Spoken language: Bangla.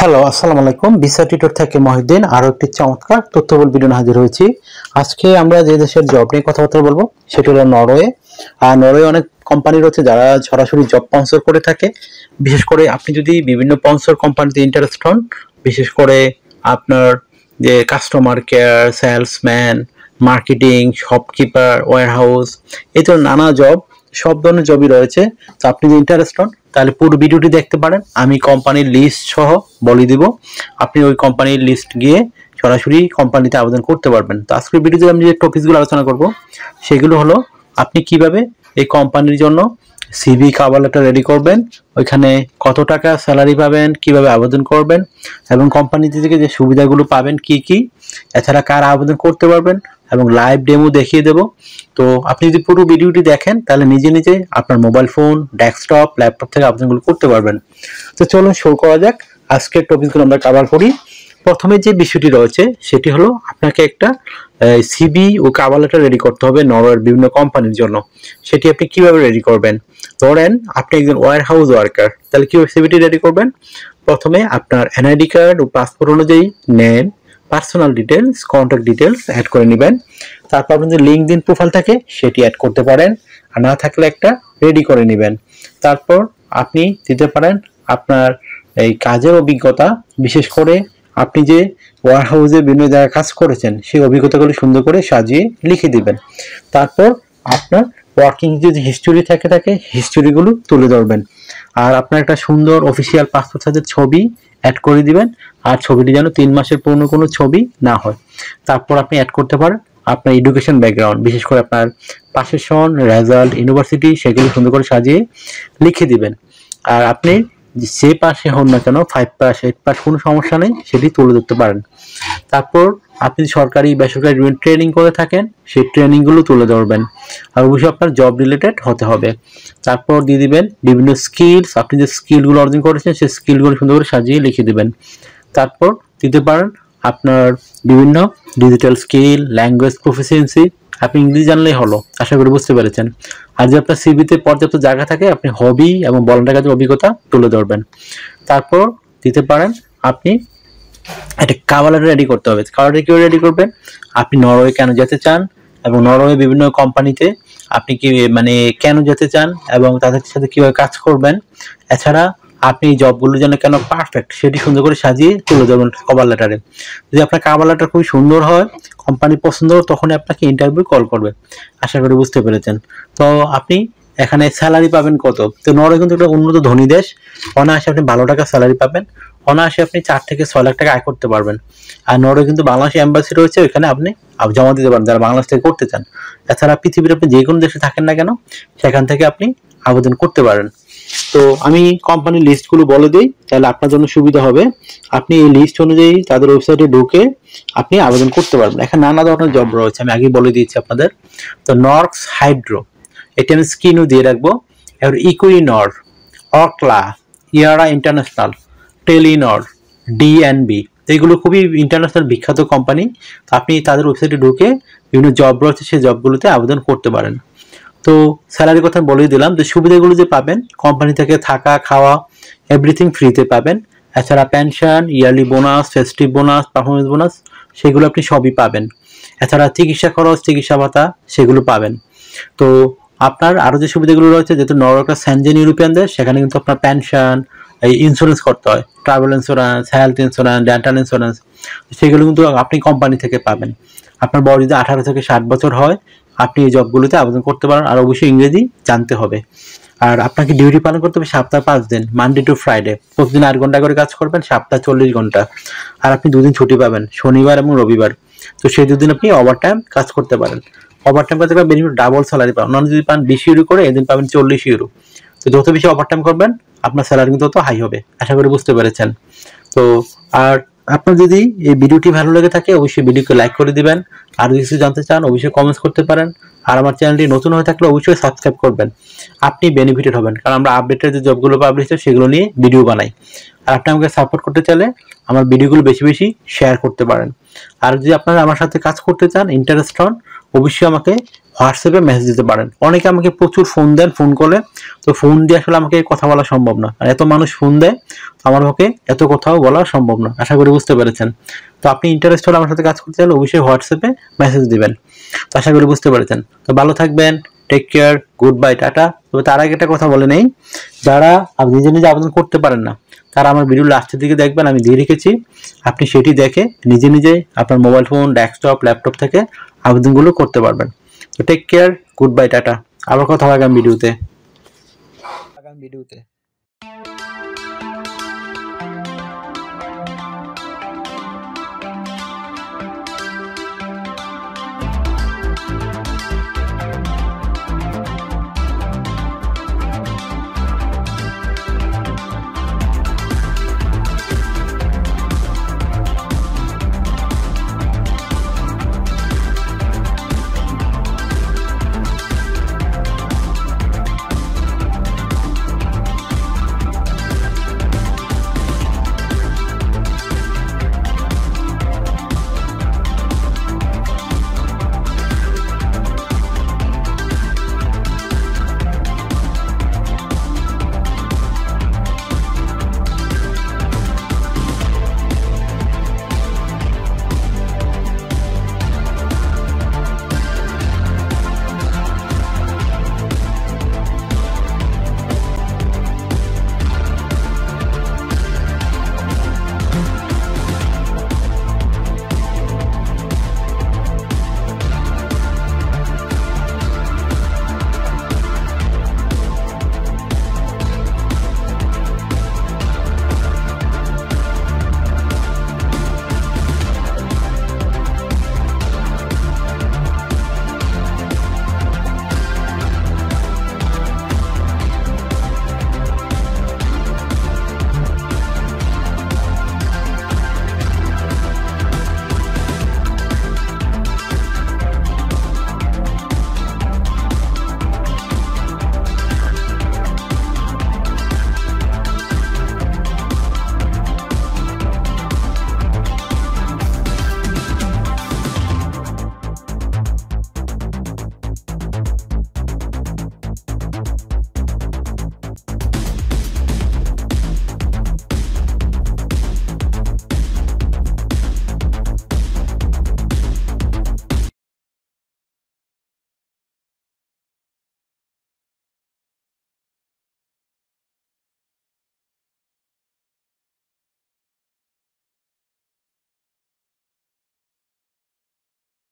হ্যালো, আসসালামু আলাইকুম। ভিসা টিউটর থেকে মহিউদ্দিন আরো একটি চমৎকার তথ্যবহুল ভিডিও নিয়ে হাজির হয়েছি। আজকে আমরা যে দেশের জব নিয়ে কথাবার্তা বলবো সেটি হলো নরওয়ে। আর নরওয়ে অনেক কোম্পানি রয়েছে যারা সরাসরি জব স্পন্সর করে থাকে। বিশেষ করে আপনি যদি বিভিন্ন স্পন্সর কোম্পানিতে ইন্টারেস্ট হন, বিশেষ করে আপনার যে customer care, salesman, marketing, shopkeeper, warehouse, এই তো নানা জব, সব ধরনের জবই রয়েছে। তো আপনি যদি ইন্টারেস্ট হন তাহলে পুরো ভিডিওটি দেখতে পারেন। আমি কোম্পানির লিস্ট সহ বলে দিব, আপনি ওই কোম্পানির লিস্ট গিয়ে সরাসরি কোম্পানিতে আবেদন করতে পারবেন। তো আজকের ভিডিওতে আমি যে টপিকসগুলো আলোচনা করব সেগুলো হলো আপনি কিভাবে এই কোম্পানির জন্য সিভি কভার লেটার রেডি করবেন, ওইখানে কত টাকা স্যালারি পাবেন, কিভাবে আবেদন করবেন এবং কোম্পানিতে থেকে যে সুবিধাগুলো পাবেন কি কি, এছাড়া কারা আবেদন করতে পারবেন এবং লাইভ ডেমো দেখিয়ে দেব। তো আপনি যদি পুরো ভিডিওটি দেখেন তাহলে নিজে নিজে আপনার মোবাইল ফোন, ডেস্কটপ, ল্যাপটপ থেকে আবেদনগুলো করতে পারবেন। তো চলুন শুরু করা যাক। আজকের টপিকগুলো আমরা কভার করি। প্রথমে যে বিষয়টি রয়েছে সেটি হলো আপনাকে একটা সিভি ও কভার লেটার রেডি করতে হবে নরওয়ের বিভিন্ন কোম্পানির জন্য। সেটি আপনি কিভাবে রেডি করবেন? ধরেন আপনি একজন ওয়্যার হাউস ওয়ার্কার, তাহলে কিভাবে সিভিটি রেডি করবেন? প্রথমে আপনার এনআইডি কার্ড ও পাসপোর্ট অনুযায়ী name, personal details, contact details add করে নেবেন। তারপর আপনার যে লিঙ্কডইন প্রোফাইল থাকে সেটি অ্যাড করতে পারেন, আর না থাকলে একটা রেডি করে নেবেন। তারপর আপনি দিতে পারেন আপনার এই কাজের অভিজ্ঞতা, বিশেষ করে আপনি যে ওয়্যার হাউসে বিভিন্ন জায়গায় কাজ করেছেন সেই অভিজ্ঞতাগুলো সুন্দর করে সাজিয়ে লিখে দিবেন। তারপর আপনার ওয়ার্কিং যদি হিস্টোরি থাকে হিস্টোরিগুলো তুলে ধরবেন। আর আপনার একটা সুন্দর অফিসিয়াল পাসপোর্ট সাইজের ছবি অ্যাড করে দিবেন, আর ছবিটি যেন 3 মাসের পুরনো কোনো ছবি না হয়। তারপর আপনি অ্যাড করতে পারেন আপনার এডুকেশন ব্যাকগ্রাউন্ড, বিশেষ করে আপনার পাশের সন, রেজাল্ট, ইউনিভার্সিটি, সেগুলো সুন্দর করে সাজিয়ে লিখে দিবেন। আর আপনি যে পাশে হন না কেন, 5 পাস, 8 পাস, কোনো সমস্যা নেই, সেটি তুলে ধরতে পারেন। তারপর আপনি সরকারি বেসরকারি ট্রেনিং করে থাকেন সেই ট্রেনিংগুলো তুলে ধরবেন, আর অবশ্যই আপনার জব রিলেটেড হতে হবে। তারপর দিয়ে দিবেন বিভিন্ন স্কিলস, আপনি যে স্কিলগুলো অর্জন করেছেন সেই স্কিলগুলো সুন্দর করে সাজিয়ে লিখে দিবেন। তারপর দিতে পারেন আপনার বিভিন্ন ডিজিটাল স্কিল, ল্যাঙ্গুয়েজ প্রফিসিয়েন্সি, আপনি ইংরেজি জানলেই হলো, আশা করি বুঝতে পেরেছেন। আর যে আপনার সিভিতে পর্যাপ্ত জায়গা থাকে আপনি হবি এবং ভলান্টিয়ার কাজের অভিজ্ঞতা তুলে ধরবেন। তারপর দিতে পারেন আপনি একটা কভার লেটার রেডি করতে হবে। কভার লেটার কিভাবে রেডি করবেন? আপনি নরওয়ে কেন যেতে চান এবং নরওয়ে বিভিন্ন কোম্পানিতে আপনি কি কেন যেতে চান এবং তাদের সাথে কিভাবে কাজ করবেন, এছাড়া আপনি জবগুলোর জন্য কেন পারফেক্ট সেটি সুন্দর করে সাজিয়ে তুলে ধরবেন কভার লেটারে। যদি আপনার কভার লেটার খুবই সুন্দর হয়, কোম্পানি পছন্দ হয়, তখনই আপনাকে ইন্টারভিউ কল করবে। আশা করি বুঝতে পেরেছেন। তো আপনি এখানে স্যালারি পাবেন কত? তো নরওয়ে কিন্তু একটা উন্নত ধনী দেশ, অনায়াসে আপনি ভালো টাকা স্যালারি পাবেন, অনায়াসে আপনি 4 থেকে 6 লাখ টাকা আয় করতে পারবেন। আর নরওয়ে কিন্তু বাংলাদেশে এম্বাসি রয়েছে, ওইখানে আপনি জমা দিতে পারেন যারা বাংলাদেশ থেকে করতে চান। এছাড়া পৃথিবীর আপনি যে কোনো দেশে থাকেন না কেন সেখান থেকে আপনি আবেদন করতে পারেন। তো আমি কোম্পানির লিস্টগুলো বলে দিই, তাহলে আপনার জন্য সুবিধা হবে। আপনি এই লিস্ট অনুযায়ী তাদের ওয়েবসাইটে ঢুকে আপনি আবেদন করতে পারবেন। এখানে নানা ধরনের জব রয়েছে, আমি আগেই বলে দিয়েছি আপনাদের। তো নর্কস হাইড্রো, এটা আমি স্ক্রিনও দিয়ে রাখবো। এবার ইকুইনর, অকলা, ইয়ারা ইন্টারন্যাশনাল, টেলিনর, ডিএনবি, এগুলো খুবই ইন্টারন্যাশনাল বিখ্যাত কোম্পানি। আপনি তাদের ওয়েবসাইটে ঢুকে বিভিন্ন জব রয়েছে সেই জবগুলোতে আবেদন করতে পারেন। তো স্যালারির কথা বলেই দিলাম, যে সুবিধাগুলো যে পাবেন কোম্পানি থেকে থাকা, খাওয়া, এভরিথিং ফ্রিতে পাবেন। এছাড়া pension, yearly bonus, festive bonus, performance bonus, সেগুলো আপনি সবই পাবেন। এছাড়া চিকিৎসা খরচ, চিকিৎসা ভাতা, সেগুলো পাবেন। তো আপনার আরো যে সুবিধাগুলো রয়েছে, যেহেতু নরওয়ে একটা সেনজেন ইউরোপিয়ান দেশ, সেখানে কিন্তু আপনার পেনশন, এই ইন্স্যুরেন্স করতে হয়, travel insurance, health insurance, dental insurance, সেগুলো কিন্তু আপনি কোম্পানি থেকে পাবেন। আপনার বয়স যদি 18 থেকে 60 বছর হয় আপনি এই জবগুলোতে আবেদন করতে পারেন। আর অবশ্যই ইংরেজি জানতে হবে। আর আপনাকে ডিউটি পালন করতে হবে সপ্তাহে 5 দিন, মানডে টু ফ্রাইডে। প্রতিদিন 8 ঘন্টা করে কাজ করবেন, সপ্তাহে 40 ঘন্টা। আর আপনি 2 দিন ছুটি পাবেন, শনিবার এবং রবিবার। তো সেই 2 দিন আপনি ওভার টাইম কাজ করতে পারেন। ওভার টাইম কাজ করলে বেনিফিট ডাবল স্যালারি পাবেন। অন্য যদি পান 20 ইউরো করে, এদিন পাবেন 40 ইউরো। তো যত বেশি ওভার টাইম করবেন আপনার স্যালারি কিন্তু তত হাই হবে। আশা করি বুঝতে পেরেছেন। তো আর আপনার যদি এই ভিডিওটি ভালো লেগে থাকে অবশ্যই ভিডিওকে লাইক করে দিবেন। আর যদি কিছু জানতে চান অবশ্যই কমেন্টস করতে পারেন। আর আমার চ্যানেলটি নতুন হয়ে থাকলে অবশ্যই সাবস্ক্রাইব করবেন, আপনি বেনিফিটেড হবেন। কারণ আমরা আপডেটের যে জবগুলো পাবলিশ হয় সেগুলো নিয়ে ভিডিও বানাই। আর আপনি আমাকে সাপোর্ট করতে চাইলে আমার ভিডিওগুলো বেশি বেশি শেয়ার করতে পারেন। আর যদি আপনারা আমার সাথে কাজ করতে চান, ইন্টারেস্ট হন, অবশ্যই আমাকে হোয়াটসঅ্যাপে মেসেজ দিতে পারেন। অনেকে আমাকে প্রচুর ফোন দেন, ফোন কলে, তো ফোন দিয়ে আসলে আমাকে কথা বলা সম্ভব না, আর এত মানুষ ফোন দেয়, আমার পক্ষে এত কথাও বলা সম্ভব না। আশা করি বুঝতে পেরেছেন। তো আপনি ইন্টারেস্ট হলে আমার সাথে কাজ করতে চাইলে অবশ্যই হোয়াটসঅ্যাপে মেসেজ দিবেন। তো আশা করি বুঝতে পেরেছেন। তো ভালো থাকবেন, take care, goodbye, tata. তবে তার আগে একটা কথা বলে নেই, যারা নিজে নিজে আবেদন করতে পারেন না তারা আমার ভিডিও লাস্টের দিকে দেখবেন, আমি দিয়ে রেখেছি, আপনি সেটি দেখে নিজে নিজে আপনার মোবাইল ফোন, ডেস্কটপ, ল্যাপটপ থেকে আবেদনগুলো করতে পারবেন। তো take care, goodbye, tata. আবার কথা হবে আগামী ভিডিওতে।